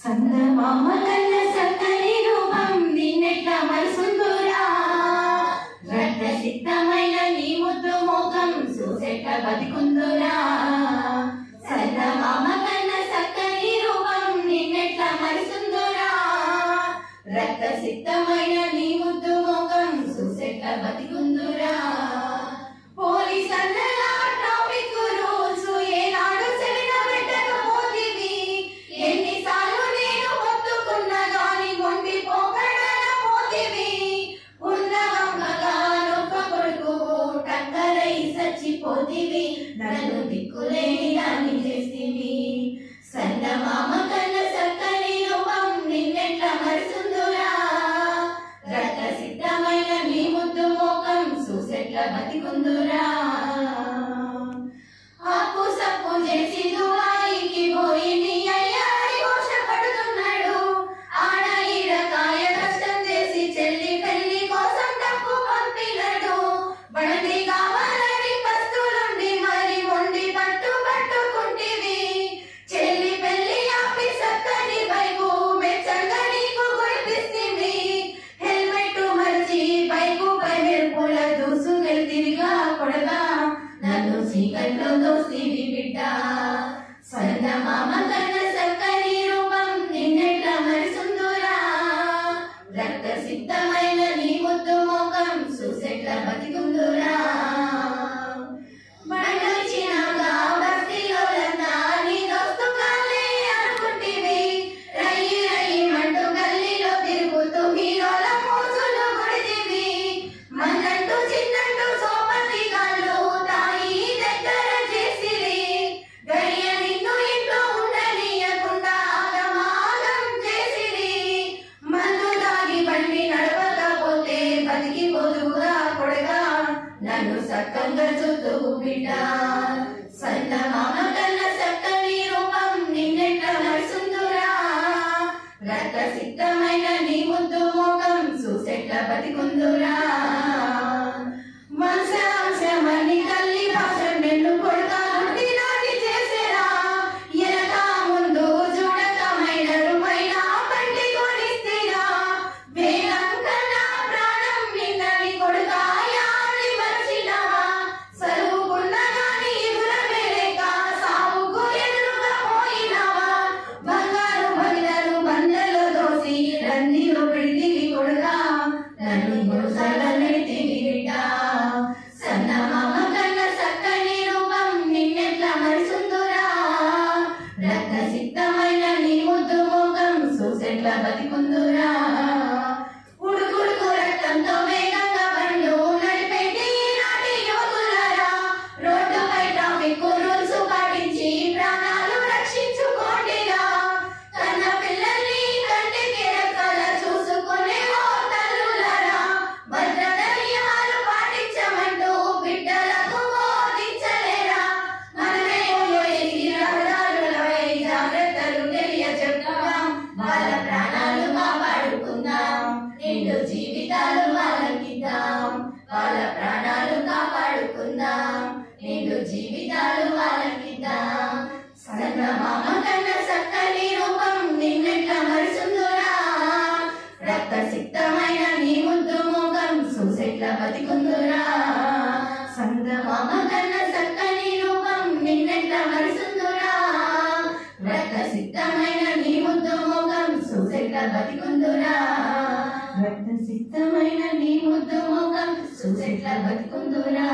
చందమామ కన్న చక్కని రూపం నిన్నెట్లా మరుసుందురా, రక్త సిద్ధమైన నీ ముద్దు మోకం చూసెట్ల బతికుందురా. చందమామ కన్న చక్కని రూపం నిన్నెట్లా మరుసుందురా, రక్త సిద్ధమైన నీ ముద్దు మోకం చూసెట్ల బతికుందురా. పోలీసన్నలా ట్రాఫిక్ రూల్స్ ఏనాడు చెలిన పెట్టకపోతివి, ఎన్నిసార్లు నేను ఒత్తుకున్నా గాని మొండి పోగడపోతివి. ఉన్నవంగగా నొక్క కొడుకు టక్కరై చచ్చిపోతివి, నన్ను దిక్కులేని దాన్ని చేసివి. చందమామ కన్న చక్కని రూపం నిన్నెట్లా మరుసుందురా, రక్త సిద్ధమైన నీ ముద్దు మోకం చూసెట్ల బతికుందురా. అప్పు సప్పు చేసి దుబాయికి పోయి నీ అయ్యాడి ఘోషపడుతున్నాడు, ఆడ ఈడ కాయ కష్టం చేసి చెల్లి పెళ్లి కోసం డబ్బు పంపినాడు. బండి కావాలని పస్తులుండి మరి మొండి పట్టుకుంటివి, చెల్లి పెళ్లి ఆపి చక్కని బైకు మెచ్చంగా నీకు గుర్తిస్తుంది. హెల్మెట్ మర్చి బైకు పై మెరుపుల దూసుకెళ్తివిగా కొడగా, నన్ను చీకట్లో దోసివి బిడ్డ. చందమామ కన్న చక్కని రూపం నిన్నెట్లా మరుసుందురా, రక్త సిద్ధమైన నీ ముద్దు మోకం చూసెట్ల బతికుందురా. బండొచ్చినాక బస్తీలోలంతా నీ దోస్తుగానే అనుకుంటివి, రయ్యి రయ్యి మంటూ గల్లీలో తిరుగుతూ హీరోల మోజులు కొడితివి. మన్నంటూ చిన్నంటూ సోపతి గాళ్ళు తాయి దగ్గర చేసిరి, గడియ నిన్ను ఇంట్లో ఉండనీయకుండా ఆగమాగం చేసిరి. మందు దాగి బండి నడవకపోతే బతికిపోదుగా కొడగా, నన్ను సక్కంగా చూతువు బిడ్డ. చందమామ కన్న చక్కని రూపం నిన్నెట్లా మరుసుందురా, రక్త సిద్ధమైన నీ ముద్దు మోకం చూసెట్ల బతికుందురా. వంశమని తల్లి భాషం నిన్ను కొడుకా గుడ్డి నాటి చేసేరా, ఎనక ముందు చూడక మైనరుమైన బండి కొనిస్తేరా. వేగం కన్నా ప్రాణం నిన్నని కొడుకా యాడి మర్చినావా, చదువుకున్న గాని ఎదురమే లేక సావుకు ఎదురుగా పోయినావా. బంగారు బంగారు బందెలో దోసి రందిలో పెడితివి కొడుకా, నన్ను గొలుసల నెడితివి బిడ్డ. చందమామ కన్న చక్కని రూపం నిన్నెట్లా మరుసుందురా, రక్త సిద్ధమైన నీ ముద్దు మోకం చూసెట్ల బతికుందురా. ఉడుకుడుకు రక్తంతో వేగంగా బండ్లు నడిపేటి నాటి యువకులారా, రోడ్డుపై ట్రాఫిక్ రూల్స్ పాటించి ప్రాణాలు రక్షించుకోండిరా. కన్న పిల్లల్ని కంటికి రెక్కల చూసుకునే ఓ తల్లులారా, భద్రత నియమాలు పాటించమంటూ బిడ్డలకు బోధించలేరా. మనమే పోయేసి రహదారులపై జాగ్రత్తలు తెలియచెప్తాం, వాళ్ళ ప్రాణాలు కాపాడుకుందాం, నిండు జీవితాలు వాళ్ళకిద్దాం. వాళ్ళ ప్రాణాలు కాపాడుకుందాం, నిండు జీవితాలు వాళ్ళకిద్దాం. చందమామ కన్న చక్కని రూపం నిన్నెట్లా మరుసుందురా, రక్త సిద్ధమైన నీ ముద్దు మోకం చూసెట్ల బతికుందురా. చందమామ కన్న చక్కని రూపం నిన్నెట్లా మరుసుందురా, రక్త సిద్ధమైన నీ ముద్దు మోకం చూసెట్ల బతికుందురా. రక్త సిద్ధమైన నీ ముద్దు మోకం చూసెట్ల బతికుందురా.